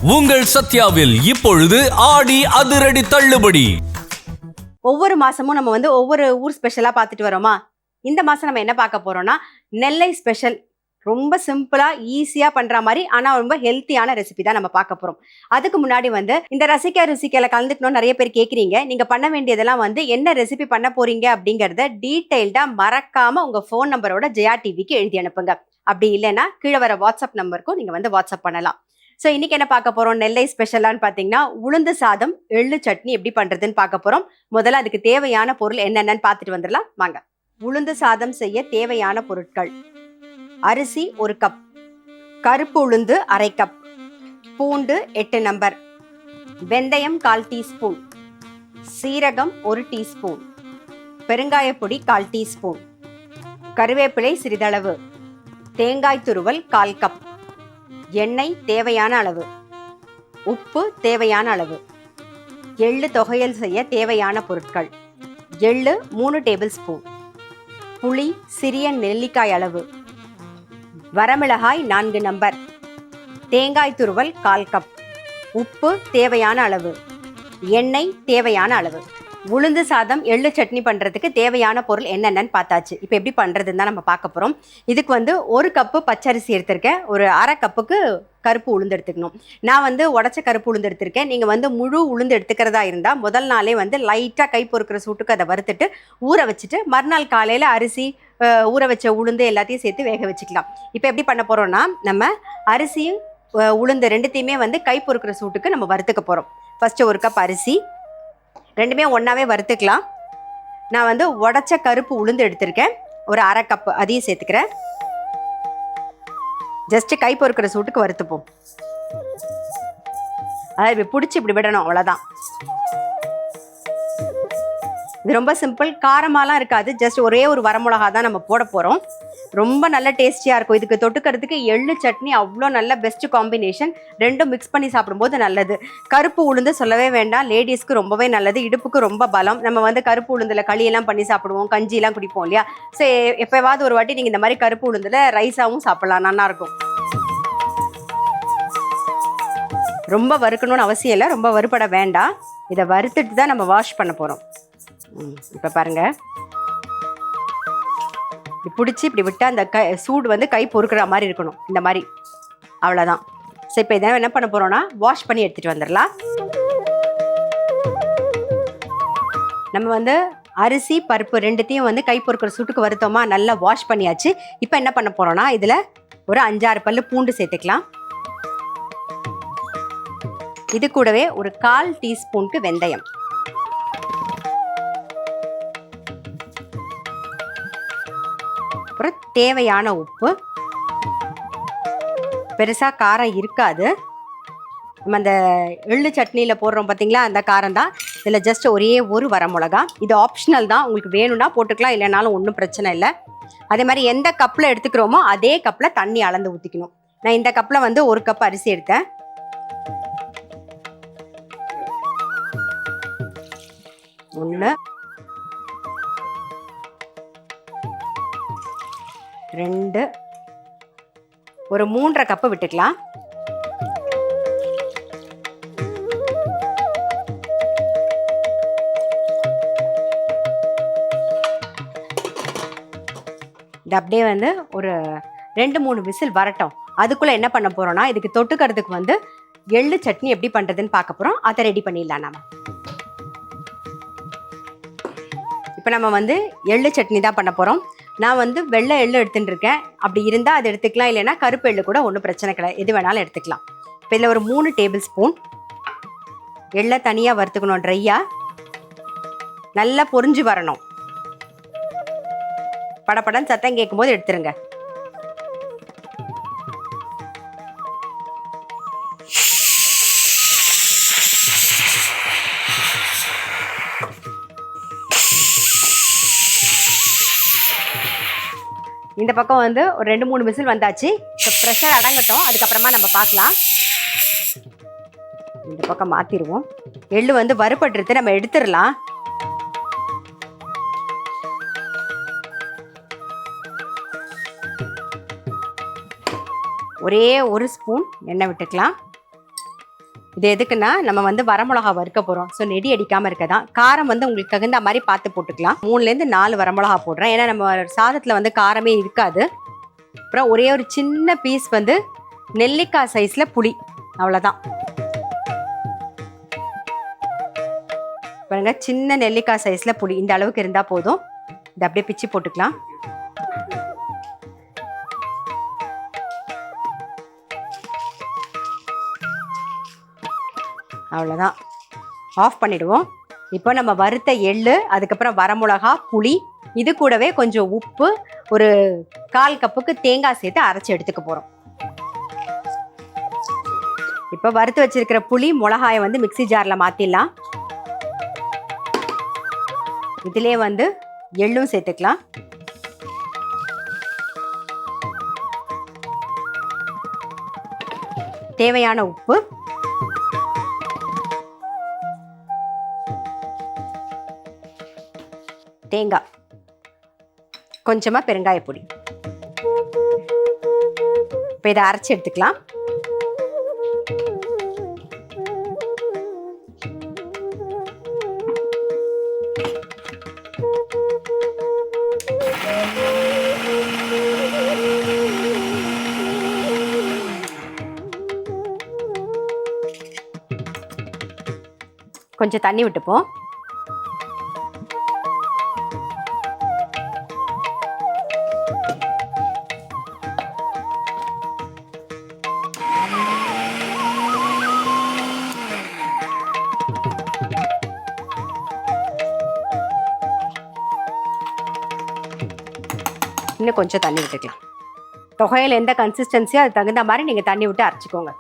உங்கள் சத்யாவில் இப்பொழுது ஆடி அதிரடி தள்ளுபடி. ஒவ்வொரு மாசமும் நம்ம ஒவ்வொரு ஊர் ஸ்பெஷலா பார்த்துட்டு வரோமா. இந்த மாசம் நம்ம என்ன பார்க்க போறோம்னா நெல்லை ஸ்பெஷல். ரொம்ப சிம்பிளா ஈஸியா பண்ற மாதிரி ஆனா ரொம்ப ஹெல்த்தியான ரெசிபி தான் நம்ம பார்க்க போறோம். அதுக்கு முன்னாடி இந்த ருசிக்கல கலந்துக்கணும் நிறைய பேர் கேட்குறீங்க. நீங்க பண்ண வேண்டியதெல்லாம் என்ன ரெசிபி பண்ண போறீங்க அப்படிங்கறத டீடைல்டா மறக்காம உங்க ஃபோன் நம்பரோட ஜெயா டிவிக்கு எழுதி அனுப்புங்க. அப்படி இல்லைன்னா கீழே வர வாட்ஸ்அப் நம்பருக்கும் நீங்க வாட்ஸ்அப் பண்ணலாம். ஸோ இன்னைக்கு என்ன பார்க்க போறோம், நெல்லை ஸ்பெஷலான்னு பார்த்தீங்கன்னா உளுந்து சாதம் எள்ளு சட்னி எப்படி பண்றதுன்னு பார்க்க போறோம். முதல்ல அதுக்கு தேவையான பொருள் என்னென்னு பார்த்துட்டு வந்துடலாம் வாங்க. உளுந்து சாதம் செய்ய தேவையான பொருட்கள்: அரிசி 1 கப், கருப்பு உளுந்து 1/2 கப், பூண்டு 8 நம்பர், வெந்தயம் 1/4 டீஸ்பூன், சீரகம் 1 டீஸ்பூன், பெருங்காயப்பொடி 1/4 டீஸ்பூன், கருவேப்பிலை சிறிதளவு, தேங்காய் துருவல் 1/4 கப், எண்ணெய் தேவையான அளவு, உப்பு தேவையான அளவு. எள்ளு தொகையல் செய்ய தேவையான பொருட்கள்: எள்ளு 3 டேபிள் ஸ்பூன், புளி சிறிய நெல்லிக்காய் அளவு, வரமிளகாய் 4 நம்பர், தேங்காய் துருவல் 1/4 கப், உப்பு தேவையான அளவு, எண்ணெய் தேவையான அளவு. உளுந்து சாதம் எள்ளு சட்னி பண்ணுறதுக்கு தேவையான பொருள் என்னென்னு பார்த்தாச்சு. இப்போ எப்படி பண்ணுறதுன்னு தான் நம்ம பார்க்க போகிறோம். இதுக்கு 1 கப்பு பச்சரிசி எடுத்திருக்கேன். ஒரு 1/2 கப்புக்கு கருப்பு உளுந்து எடுத்துக்கணும். நான் உடச்ச கருப்பு உளுந்து எடுத்திருக்கேன். நீங்கள் முழு உளுந்து எடுத்துக்கிறதா இருந்தால் முதல் நாளே லைட்டாக கை பொறுக்கிற சூட்டுக்கு அதை வறுத்துட்டு ஊற வச்சுட்டு மறுநாள் காலையில் அரிசி ஊற வச்ச உளுந்து எல்லாத்தையும் சேர்த்து வேக வச்சுக்கலாம். இப்போ எப்படி பண்ண போகிறோன்னா நம்ம அரிசியும் உளுந்து ரெண்டுத்தையுமே கை பொறுக்கிற சூட்டுக்கு நம்ம வறுத்துக்க போகிறோம். ஃபஸ்ட்டு 1 கப் அரிசி, ரெண்டுமே ஒன்றாவே வறுத்துக்கலாம். நான் உடச்ச கருப்பு உளுந்து எடுத்திருக்கேன். ஒரு 1/2 கப் அதையும் சேர்த்துக்கிறேன். ஜஸ்ட்டு கை பொறுக்கிற சூட்டுக்கு வறுத்துப்போம். அதாவது இப்படி பிடிச்சி இப்படி விடணும், அவ்வளோதான். இது ரொம்ப சிம்பிள், காரமாலாம் இருக்காது. ஜஸ்ட் ஒரே ஒரு வரமிளகா தான் நம்ம போட போகிறோம். ரொம்ப நல்ல டேஸ்டியாக இருக்கும். இதுக்கு தொட்டுக்கிறதுக்கு எள்ளு சட்னி அவ்வளோ நல்ல பெஸ்ட் காம்பினேஷன். ரெண்டும் மிக்ஸ் பண்ணி சாப்பிடும்போது நல்லது. கருப்பு உளுந்து சொல்லவே வேண்டாம், லேடிஸ்க்கு ரொம்பவே நல்லது, இடுப்புக்கு ரொம்ப பலம். நம்ம கருப்பு உளுந்தில் களியெல்லாம் பண்ணி சாப்பிடுவோம், கஞ்சியெல்லாம் குடிப்போம் இல்லையா. ஸோ எப்போவாவது ஒரு வாட்டி நீங்கள் இந்த மாதிரி கருப்பு உளுந்தில் ரைஸாகவும் சாப்பிட்லாம், நல்லாயிருக்கும். ரொம்ப வறுக்கணும்னு அவசியம் இல்லை, ரொம்ப வறுபட வேண்டாம். இதை வறுத்துட்டு தான் நம்ம வாஷ் பண்ண போகிறோம். இப்போ பாருங்கள், இப்படி பிடிச்சி இப்படி விட்டால் அந்த சூடு கை பொறுக்கிற மாதிரி இருக்கணும், இந்த மாதிரி. அவ்வளோதான். ஸோ இப்போ இதை என்ன பண்ண போகிறோன்னா வாஷ் பண்ணி எடுத்துகிட்டு வந்துடலாம். நம்ம அரிசி பருப்பு ரெண்டுத்தையும் கை பொறுக்கிற சூட்டுக்கு வறுத்தோமா, நல்லா வாஷ் பண்ணியாச்சு. இப்போ என்ன பண்ண போகிறோன்னா இதில் ஒரு 5-6 பல்லு பூண்டு சேர்த்துக்கலாம். இது கூடவே ஒரு 1/4 டீஸ்பூனுக்கு வெந்தயம், அப்புறம் தேவையான உப்பு. பெருசாக காரம் இருக்காது, நம்ம அந்த எள்ளு சட்னியில் போடுறோம் பார்த்தீங்களா, அந்த காரம் தான். இதில் ஜஸ்ட் ஒரே ஒரு வரமிளகா. இது ஆப்ஷனல் தான், உங்களுக்கு வேணும்னா போட்டுக்கலாம், இல்லைனாலும் ஒன்றும் பிரச்சனை இல்லை. அதே மாதிரி எந்த கப்பில் எடுத்துக்கிறோமோ அதே கப்பில் தண்ணி அளந்து ஊற்றிக்கணும். நான் இந்த கப்பில் 1 கப் அரிசி எடுத்தேன். ஒன்று, 2, ஒரு 3.5 கப்பு விட்டுக்கலாம். இது அப்படியே ஒரு 2-3 விசில் வரட்டும். அதுக்குள்ளே என்ன பண்ண போகிறோன்னா இதுக்கு தொட்டுக்கிறதுக்கு எள்ளு சட்னி எப்படி பண்ணுறதுன்னு பார்க்க போகிறோம். அதை ரெடி பண்ணிடலாம். நம்ம இப்போ நம்ம எள்ளு சட்னி தான் பண்ண போகிறோம். நான் வெள்ளை எள்ளு எடுத்துகிட்டு இருக்கேன். அப்படி இருந்தால் அது எடுத்துக்கலாம், இல்லைன்னா கருப்பு எள்ளு கூட ஒன்றும் பிரச்சனை கிடையாது, எது வேணாலும் எடுத்துக்கலாம். இப்போ இதில் ஒரு 3 டேபிள் ஸ்பூன் எள்ளை தனியாக வறுத்துக்கணும். ட்ரையாக நல்லா பொரிஞ்சு வரணும். படப்படன்னு சத்தம் கேட்கும்போது எடுத்துருங்க. இந்த பக்கம் ஒரு 2-3 விசில் வந்தாச்சு. இப்போ ப்ரெஷர் அடங்கட்டும், அதுக்கப்புறமா நம்ம பார்க்கலாம். இந்த பக்கம் மாற்றிடுவோம். எள்ளு வறுபட்டுருது, நம்ம எடுத்துடலாம். ஒரே ஒரு ஸ்பூன் எண்ணெய் விட்டுக்கலாம். இது எதுக்குன்னா நம்ம வந்து வரமிளகா வறுக்க போகிறோம். ஸோ நெடி அடிக்காமல் இருக்க தான். காரம் வந்து உங்களுக்கு தகுந்த மாதிரி பார்த்து போட்டுக்கலாம். 3லேருந்து 4 வரமிளகா போடுறேன். ஏன்னா நம்ம சாதத்தில் வந்து காரமே இருக்காது. அப்புறம் ஒரே ஒரு சின்ன பீஸ் வந்து நெல்லிக்காய் சைஸில் புளி, அவ்வளோதான். பாருங்க, சின்ன நெல்லிக்காய் சைஸில் புளி இந்த அளவுக்கு இருந்தால் போதும். இதை அப்படியே பிச்சு போட்டுக்கலாம். அவ்வளோதான், ஆஃப் பண்ணிடுவோம். இப்போ நம்ம வறுத்த எள்ளு, அதுக்கப்புறம் வரமிளகா, புளி, இது கூடவே கொஞ்சம் உப்பு, ஒரு 1/4 கப்புக்கு தேங்காய் சேர்த்து அரைச்சி எடுத்துக்க போகிறோம். இப்போ வறுத்து வச்சிருக்கிற புளி மிளகாயை வந்து மிக்ஸி ஜாரில் மாற்றிடலாம். இதிலே வந்து எள்ளும் சேர்த்துக்கலாம். தேவையான உப்பு, தேங்காய், கொஞ்சமாக பெருங்காய பொடி. இப்போ இதை அரைச்சி எடுத்துக்கலாம். கொஞ்சம் தண்ணி விட்டுப்போம். இன்னும் கொஞ்சம் தண்ணி விட்டுக்கலாம். தொகையில் எந்த கன்சிஸ்டன்சியோ அது தகுந்த மாதிரி நீங்கள் தண்ணி விட்டு அரைச்சிக்கோங்க.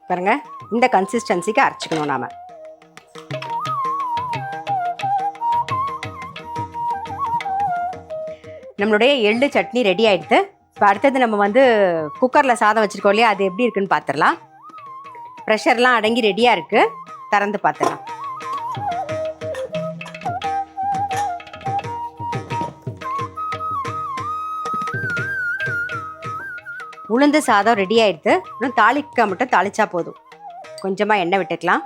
பாருங்க, இந்த கன்சிஸ்டன்சிக்கு அரைச்சிக்கணும் நாம. நம்மளுடைய எள்ளு சட்னி ரெடி ஆயிடுது. இப்போ அடுத்தது நம்ம வந்து குக்கரில் சாதம் வச்சுருக்கோம் இல்லையா, அது எப்படி இருக்குன்னு பார்த்துடலாம். ப்ரெஷர்லாம் அடங்கி ரெடியாக இருக்குது. திறந்து பார்த்துடலாம். உளுந்து சாதம் ரெடி ஆயிடுது. இன்னும் தாளிக்க மட்டும் தாளிச்சா போதும். கொஞ்சமாக எண்ணெய் விட்டுக்கலாம்.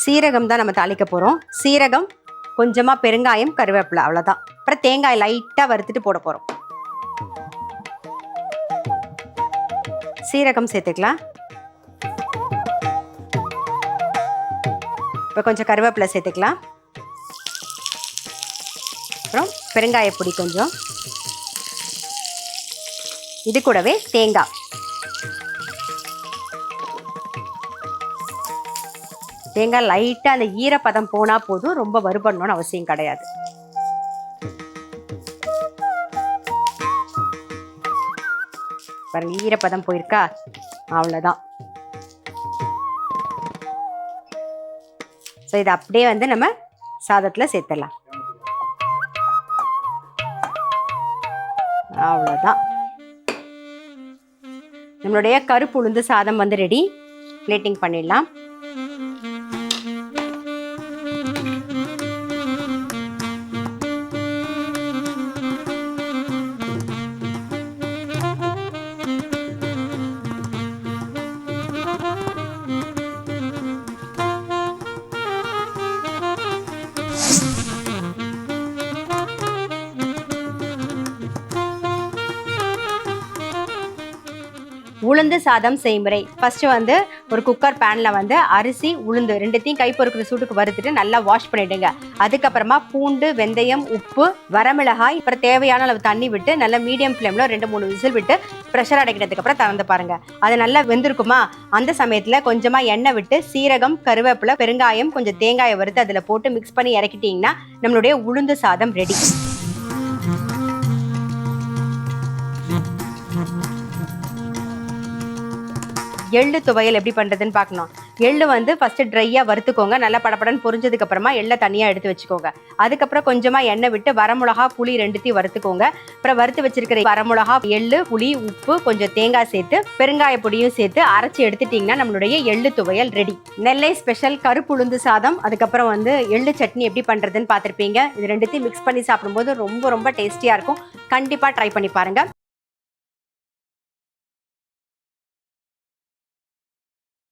சீரகம் தான் நம்ம தாளிக்க போகிறோம். சீரகம், கொஞ்சமாக பெருங்காயம், கருவேப்பிலை, அவ்வளோதான். அப்புறம் தேங்காய் லைட்டாக வறுத்துட்டு போட போகிறோம். சீரகம் சேர்த்துக்கலாம். இப்போ கொஞ்சம் கருவேப்பிலை சேர்த்துக்கலாம். அப்புறம் பெருங்காய பொடி கொஞ்சம். இது கூடவே தேங்காய். தேங்காய் லைட்டாக அந்த ஈரப்பதம் போனால் போதும், ரொம்ப வறுபடணும்னு அவசியம் கிடையாது. பாருங்க, ஈரப்பதம் போயிருக்கா, அவ்வளோதான். ஸோ இதை அப்படியே வந்து நம்ம சாதத்தில் சேர்த்துடலாம். அவ்வளோதான், நம்மளுடைய கருப்பு உளுந்து சாதம் வந்து ரெடி. பிளேட்டிங் பண்ணிடலாம். உளுந்து சாதம் செய்முறை. ஃபர்ஸ்ட் வந்து ஒரு குக்கர் பேன்ல வந்து அரிசி, உளுந்து ரெண்டுத்தையும் கை பொறுக்கிற சூட்டுக்கு வறுத்துட்டு நல்லா வாஷ் பண்ணிடுங்க. அதுக்கப்புறமா பூண்டு, வெந்தயம், உப்பு, வரமிளகாய், அப்புறம் தேவையான அளவு தண்ணி விட்டு நல்லா மீடியம் ஃப்ளேம்ல 2-3 விசில் விட்டு ப்ரெஷர் அடைக்கிறதுக்கு அப்புறம் திறந்து பாருங்க. அது நல்லா வெந்திருக்குமா, அந்த சமயத்துல கொஞ்சமா எண்ணெய் விட்டு சீரகம், கருவேப்பிலை, பெருங்காயம், கொஞ்சம் தேங்காயை வறுத்து அதுல போட்டு மிக்ஸ் பண்ணி இறக்கிட்டீங்கன்னா நம்மளுடைய உளுந்து சாதம் ரெடி. எள்ளு துவையல் எப்படி பண்ணுறதுன்னு பார்க்கணும். எள்ளு வந்து ஃபர்ஸ்ட் ட்ரையா வறுத்துக்கோங்க. நல்லா படபடன்னு பொரிஞ்சதுக்கு அப்புறமா எள்ளை தனியா எடுத்து வச்சுக்கோங்க. அதுக்கப்புறம் கொஞ்சமா எண்ணெய் விட்டு வரமிளகா, புளி 2த்தையும் வறுத்துக்கோங்க. அப்புறம் வறுத்து வச்சிருக்கிற வரமிளகா, எள்ளு, புளி, உப்பு, கொஞ்சம் தேங்காய் சேர்த்து பெருங்காய பொடியும் சேர்த்து அரைச்சி எடுத்துட்டீங்கன்னா நம்மளுடைய எள்ளு துவையல் ரெடி. நெல்லை ஸ்பெஷல் கருப்பு உளுந்து சாதம், அதுக்கப்புறம் வந்து எள்ளு சட்னி எப்படி பண்றதுன்னு பார்த்திருப்பீங்க. இது 2த்தையும் மிக்ஸ் பண்ணி சாப்பிடும்போது ரொம்ப ரொம்ப டேஸ்டியா இருக்கும். கண்டிப்பா ட்ரை பண்ணி பாருங்க.